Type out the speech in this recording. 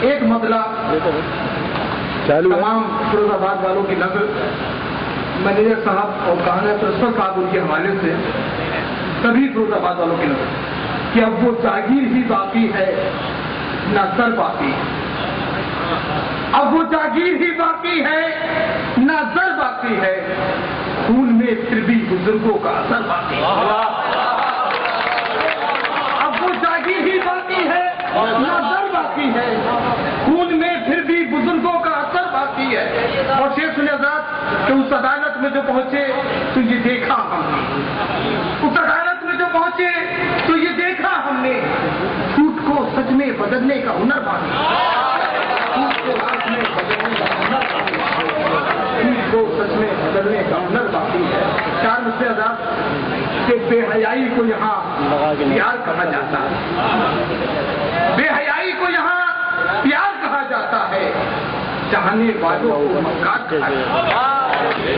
ایک مسئلہ تمام فیروز آباد والوں کی نظر مینیجر صاحب اور کہانا پرنسپل صاحب ان کے حوالے سے سبھی فیروز آباد والوں کی نظر کہ اب وہ جاگیر ہی باقی ہے نہ سر باقی ہے. اب وہ جاگیر ہی باقی ہے نہ زر باقی ہے. خون میں پھر بھی بزرگوں کا اثر باقی ہے. اب وہ جاگیر ہی باقی ہے نہ زر باقی ہے. خون میں پھر بھی بزرگوں کا اثر باقی ہے. اور شیخ سن آزاد کہ اس عدالت میں جو پہنچے تو یہ دیکھا ہم نے. اس عدالت میں جو پہنچے تو یہ دیکھا ہم نے. جھوٹ کو سچ میں بدلنے کا ہنر باقی ہے. کو سچ میں بدلنے کا ہنر باقی ہے. چار مجھ سے آزاد کہ بے حیائی کو یہاں پیار کہا جاتا ہے. بے حیائی کو یہاں پیار کہا جاتا ہے. چاہنے والوں کو مکار کہا جاتا ہے.